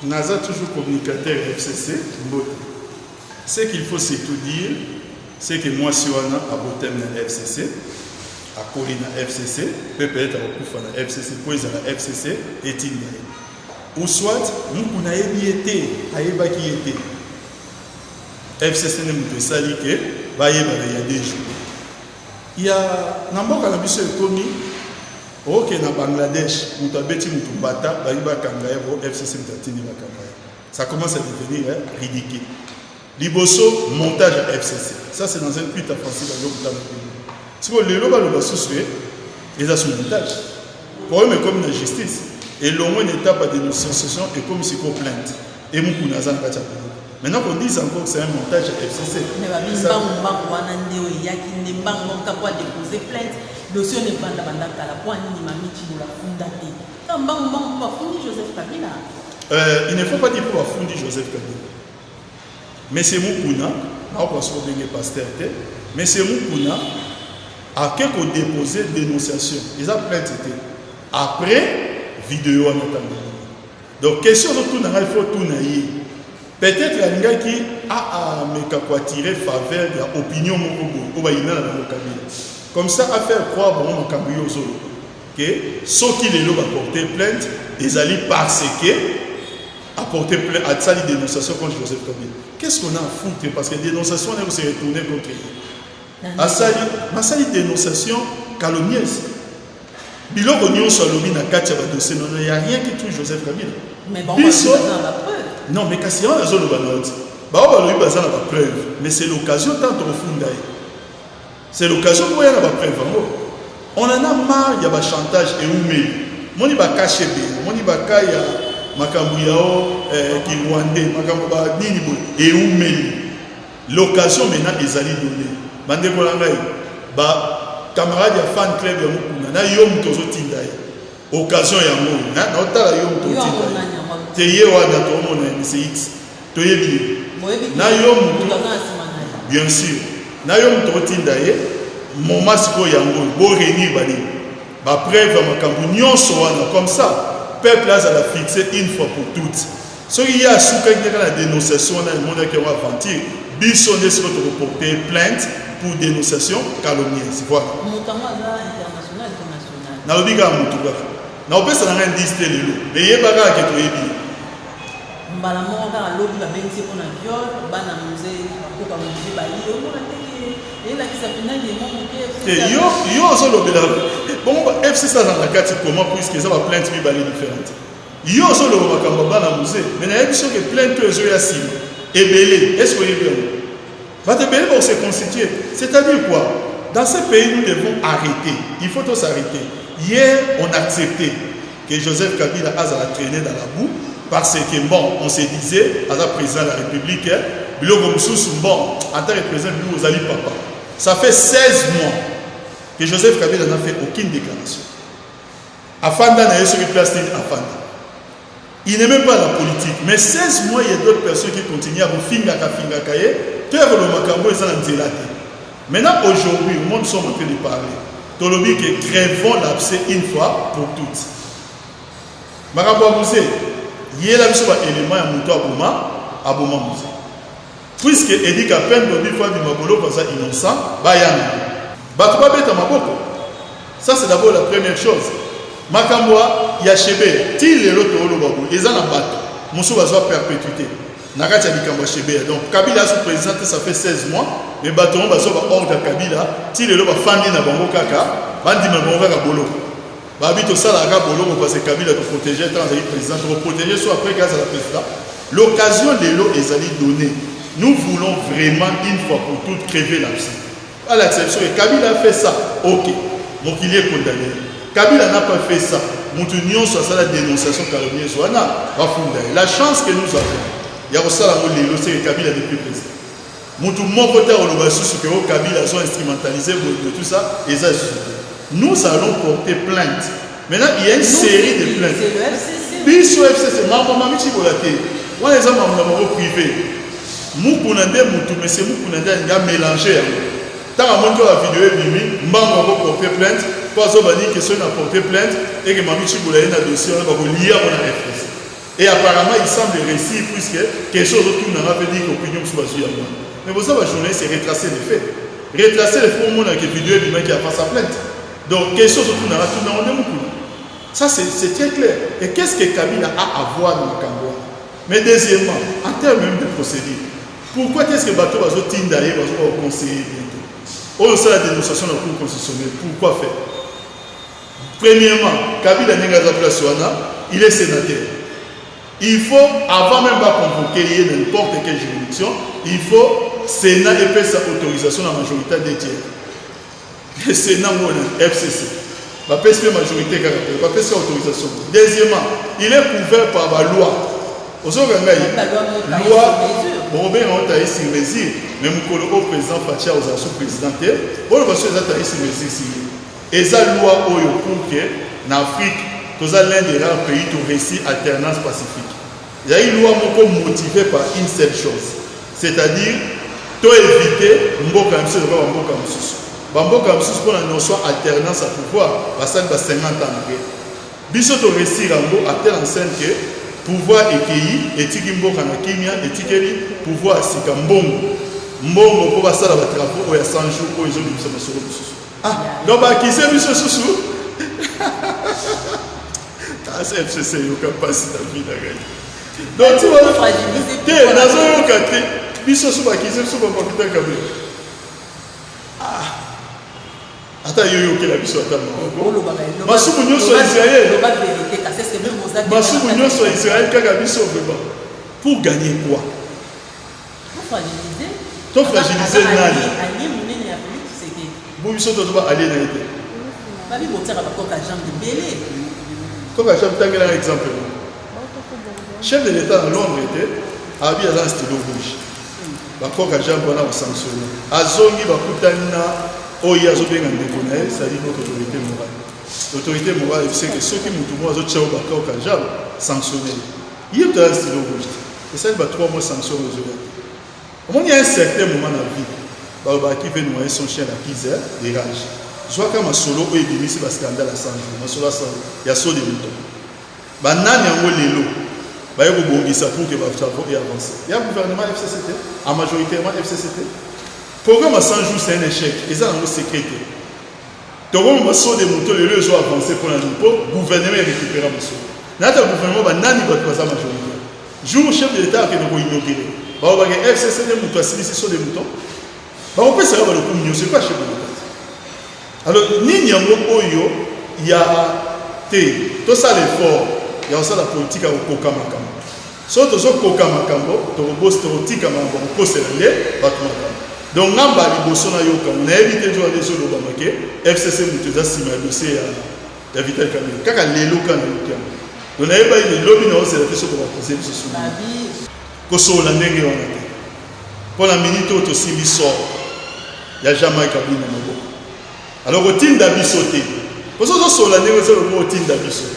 Naza toujours communicateur FCC. Ce qu'il faut surtout dire, c'est que moi, si on a aboté na FCC, à Colina FCC, peut-être à Okufa na FCC, puis à la FCC, et Tingaï. Ou soit, nous on a été, qui était. FCC ne nous sali que, il y a des jours. Il y a, n'importe quel abus commis, ok, na Bangladesh, nous avons bêti nous bata, FCC ça commence à devenir ridicule. Liboso, montage à FCC. Ça, c'est dans un culte à français dans l'hôpital. Si vous voulez, le sous-sué, ils ont son montage. Problème est comme la justice. Et l'on a une étape de dénonciation et comme si on plainte. Et mon coup n'a pas de maintenant qu'on dit encore que c'est un montage à FCC. Mais il y a qui n'est pas déposer plainte. Dossier n'est pas dans la pointe ni mamie qui nous l'a fondé. Quand on va fonder Joseph Kabila. Il ne faut pas dire pour fonder Joseph Kabila. Mais c'est Moukouna, mais c'est Moukouna a quelques déposé dénonciation. Ils ont plainte après vidéo en attendant. Donc question de tout il faut tout naïr. Peut-être qu'il y a qui a tiré faveur de l'opinion comme ça à faire croire bon que ceux qui les ont apporté plainte, ils allaient parce que apporter plainte à ça les dénonciations contre Joseph Kabila. Qu'est-ce qu'on a à foutre? Parce que les dénonciations on s'est retourné contre lui. À ça les dénonciations calomnieuses. Biloko nyonso alobi na kati ya dossier non il y a rien qui touche Joseph Kabila. Mais bon, non mais kasi on a zolo banoti. Ba ba lobi bazana ba preuve, mais c'est l'occasion tant de refunda. C'est l'occasion pour y avoir ba preuve. On en a marre il y a ba chantage et oumé. Moni ba caché be, moni ba kaya makambu yao ki rwandais, makambu ba nini bo et oumé. L'occasion maintenant les alliés donnés. Bande ko langai ba camarade ya fan club ya mukuna na yom tozo tinda occasion ya mo na otala yom to tinda te ye wana to mo na MCX to yebi na yom bien sûr na yom to tinda ye moment siko yango bo réunir bani ba preuve makambu nyonso wana comme ça peuple a la fixer une fois pour toutes ce qui y a souka qui la dénonciation na le monde qui va aventir biso ne se reporter plainte pour dénonciation calomnieuse. Voilà. International. Na obiga mutuka. Na opesa na ngani display lelo. Mais yebaka ke to yebi. Mbala monga lobi ba benzi pona viol, bana musée ko ka musée ba yo ko na teke. Et la qui s'appelle les mots que yo zo lobela. Bon FC ça dans la carte comment puisque ça va plainte bi bali différente. Yo zo lo makamba bana musée. Mais na yebi so que plainte zo ya sim. Ebele, est-ce que yebi pour se constituer. C'est-à-dire quoi? Dans ce pays, nous devons arrêter. Il faut tous arrêter. Hier, on a accepté que Joseph Kabila a traîné dans la boue parce que, bon, on se disait, à la président de la République, bon, en tant que président, nous allons papa. Ça fait 16 mois que Joseph Kabila n'a fait aucune déclaration. Afanda n'a eu sur place Afanda. Il n'aimait pas la politique. Mais 16 mois, il y a d'autres personnes qui continuent à vous finir. Maintenant, aujourd'hui, au monde sommes en train de parler. Tolobi que crèvons l'abcès une fois pour toutes. Marabouabouze, il y a là un élément à Mouto Abouma Mouze. Puisque il dit qu'à peine Bobi fois du Mabolo comme ça innocent, Bayana. Batouba Beta Maboko. Ça, c'est d'abord la première chose. Makamboa, Yachebe, Til et l'autre Olobabou, ils ont un bateau. Moussou va se perpétuité. Nakati Abikamba Chebe. Donc Kabila se présente, ça fait 16 mois. Mais bateau va se hors de Kabila. Til et l'autre va fandi na Bango Kaka. Bandi na Bango Kaka Bolo. Babito Salaga Bolo parce que Kabila te protéger, tant que président, te protéger, soit après grâce à la président. L'occasion de l'eau est allée donner. Nous voulons vraiment une fois pour toutes crever l'abcès. À l'exception, Kabila a fait ça. Ok. Donc il est condamné. Kabila n'a pas fait ça. Nous sur ça la dénonciation calomnieuse. La chance que nous avons, il y a aussi c'est que Kabila n'est plus président. Mon côté, on va sur que Kabila sont instrumentalisés de tout ça. Et ça, nous allons porter plainte. Maintenant, il y a une série de plaintes. C'est le FCC. Biso FCC, maman Chibolate. On les a dans privé. Moukounande, mais c'est Moukounande, il a mélangé. Tant à mon tour la vidéo est mimi, maman va porter plainte. Pas au bani que soit porté plainte et que Mami Chiboulaye n'a dossier, on va lier à la FCC. Et apparemment, il semble réussir, puisque quelque chose autour n'a pas dit qu'opinion soit sur moi. Mais vous savez, la journée, c'est retracer les faits. Retracer les faits au monde avec une vidéo du mec qui a fait sa plainte. Donc, quelque chose autour n'a pas tout dans le monde. Ça, c'est très clair. Et qu'est-ce que Kabila a à voir dans le Cambodge? Mais deuxièmement, en termes même de procédure, pourquoi est-ce que Bateau va se tindailler, va se conseiller bientôt? On sait la dénonciation de la Cour constitutionnelle. Pourquoi faire? Premièrement, Kabila Nengaza Plaswana, il est sénateur. Il faut, avant même de convoquer n'importe quelle juridiction, il faut Sénat et faire sa autorisation à la majorité des tiers. Le Sénat ou le FCC. Il va faire sa majorité, il va faire sa autorisation. Deuxièmement, il est couvert par la loi. Aux autres, loi, bon, ben, on a ici mesure, mais mon président Fatia aux assos présidentiels, on va se faire ici mesure. Et ça, loi, pour que, en Afrique, tous l'un des rares pays qui réussit alternance pacifique. Il y a une loi motivée par une seule chose, c'est-à-dire tout éviter Mboka Moussou de Mboka Moussou. Mboka Moussou pour la notion alternance à pouvoir, parce que 50 ans. Biso to réussir à telle enseigne que pouvoir écueillir, éthique Mboka na kimia, éthique pouvoir sika mbongo. Mbongo pour passer la travaux ou à 100 jours pour les autres Moussou. Ah, donc qui c'est Moussou Soussou? C'est FCC, il n'y a pas si la vie n'a gagné. Donc, tu vois, tu es dans un cadre, tu es sur le qui est sur le computer comme ah, attends, il y a eu la mission à table. Massou Mounion soit Israël. Massou Mounion soit Israël, quand la mission vraiment. Pour gagner quoi? Pour fragiliser. Pour fragiliser Nani. Vous mission doit aller dans l'été. Babi Botia va pas jambe de belé. Comme à chaque temps, un exemple. Chef de l'État à Londres était habillé dans un stylo rouge. Bakoko à jambe on a sanctionné. Azongi bakutana oya zobenga ndekona, c'est-à-dire notre autorité morale. L'autorité morale c'est que ceux qui m'ont tout moi zo bakoko à jambe sanctionné. Il y a un stylo rouge. Et ça il va 3 mois sanction aux autres. Au il y a un certain moment dans la vie, Baba qui veut noyer son chien à 15 heures, dégage. Soit comme un solo où il dit c'est parce qu'il y a un scandale à 100 jours, il y a saut des moutons. Banane y a un lélo, il y a un ça pour que les travaux aient avancé. Il y a un gouvernement FCCT, en majoritairement FCCT. Le programme à 100 jours c'est un échec, et ça c'est un sécurité. Donc on va saut des moutons, les lieux ont avancé pour la le gouvernement récupérer le saut. Dans le gouvernement, banane va passer la majorité. Jour chef de l'État qui nous a inauguré, il y a un FCCT moutons, c'est saut des moutons. On peut savoir le coup, c'est pas chef de l'État. Alors, ni Nyango Oyo, il y a tout ça l'effort, il y a aussi la politique à Okoka Makambo. Sauf que Okoka Makambo, tu as un politique à Makambo, tu as un donc, on a on a évité de jouer des choses au FCC, nous avons signé un dossier à Vital Kamil. Quand les locaux on a eu des lobbies, c'est la question qu'on va poser. Koso la nenge on a pour la minute où tu sors, il n'y a jamais Kabila Mabo. Alors, au team d'Abisoté, parce que sur l'année, vous avez le mot team d'Abisoté.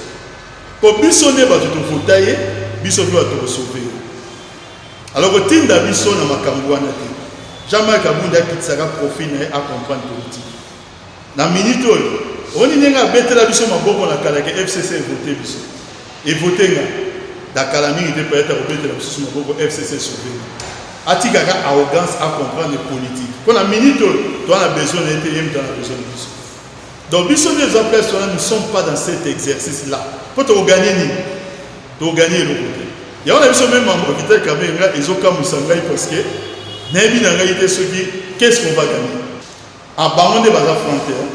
Pour Bissonner, tu te fautailler, Bissonner va te sauver. Alors, au team d'Abisoté, on a Makambouana. Jamais Kabunda qui sera profil à comprendre politique. Dans la minute, on est à bête la Bissonner, on a calé FCC voté Bissonner. Et voté, dans la calamité, peut-être à bête la Bissonner, FCC sauvé. Atikaka arrogance à comprendre les politiques. Quand la minute, tu as besoin d'être tu as besoin de Bissot. Donc, Bissot, les personnes ne sont pas dans cet exercice-là. Pour te gagner, tu as gagné le côté. Il y a un avis même en Vital Kamera, ils ont comme Moussangaï parce que, Nabi n'a réalité ce qui, qu'est-ce qu'on va gagner? En Baronde de Baza Frontière,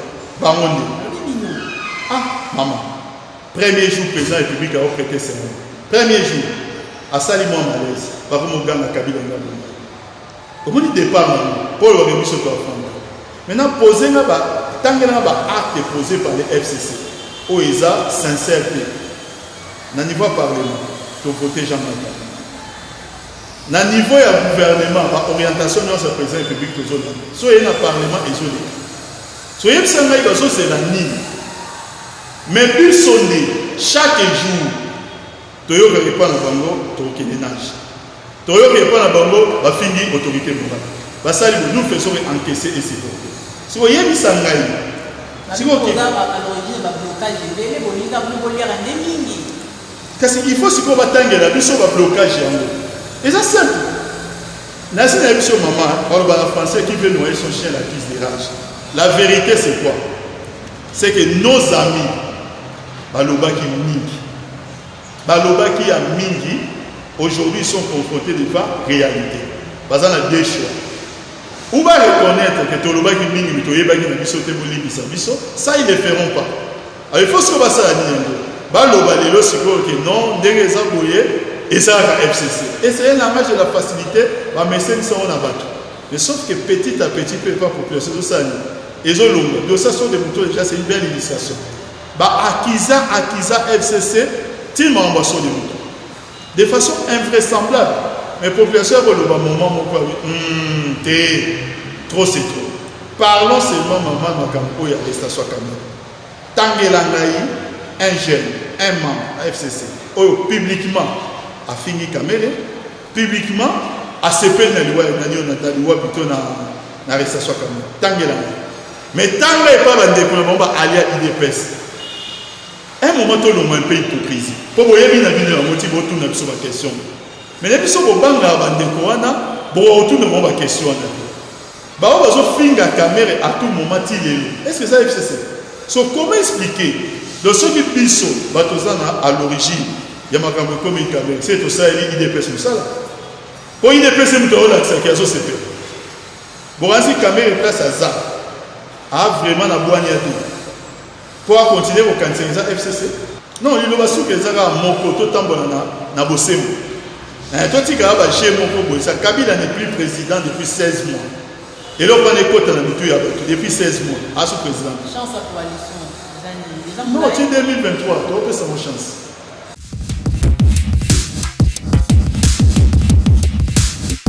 Baronde. Ah, maman. Premier jour, président de la République a prêté serment. Premier jour, à Salimon Malaise. Par contre, on a Kabila. Au départ, Paul aurait mis ce qu'on a maintenant, poser un acte posé par les FCC. Où ils ont sincérité. Dans le niveau parlement, tu voter Jean-Marc. Dans le niveau gouvernement, l'orientation de notre président de la République, soit il y a un parlement isolé. Soit il y a un c'est la ligne. Mais plus sonné, chaque jour, tu as répondre à Bango, tu as ménage. Tu as répondre à Bango, tu as fini autorité morale. Nous faisons encaisser et c'est bon. Si vous avez mis ça, Kasi il faut siko batangela biso ba blocage yango. Et ça simple. Nasi na biso maman, on va français qui veut noyer son chien la piste de rage. La vérité c'est quoi? C'est que nos amis balobaki mingi. Balobaki ya mingi aujourd'hui sont confrontés devant réalité. Bazana deux choix. Ou va reconnaître que tolobaki mingi mitoyebaki na biso te bolibisa biso, ça ils ne feront pas. Alors il faut ce que ça ni balobalo siko que non ndenge za boye et ça va FCC. Et c'est un langage de la facilité, va message ça on a battu. Mais sauf que petit à petit peu pas population de ça. Ils ont longue. Donc ça sont des moutons déjà c'est une belle illustration. Bah Akiza FCC, il m'a embrassé des moutons. De façon invraisemblable. Mais population va le moment mon quoi trop c'est trop. Parlons seulement maman makampo ya station caméra. Tangelangai un jeune, un membre à FCC, publiquement a fini caméra, publiquement a CP na loi plutôt na arrestation caméra. Tangelangai. Mais tant que pas bande pour le moment alia IDPS. Un moment tout le monde un peu hypocrisie. Pour vous bien na bien motif autour na sur la question. Mais les biso banga bande ko wana bo autour na ba question na. Ba on va finga caméra à tout moment il est-ce que ça FCC? So comment expliquer de ceux qui biso batozana à l'origine ya makambo comme une caméra c'est tout ça il IDPS ça là. Pour IDPS muto la ça qui a so CP. Bon ainsi caméra place à ça. Ah vraiment la boîte pour continuer au cancer FCC non il va souke ezaka moko to tambola na bosembo to tika ba chez moko boy ça Kabila n'est plus président depuis 16 mois et là on est côté na mitu ya bato depuis 16 mois à ce président chance à coalition non c'est 2023 tu as sa chance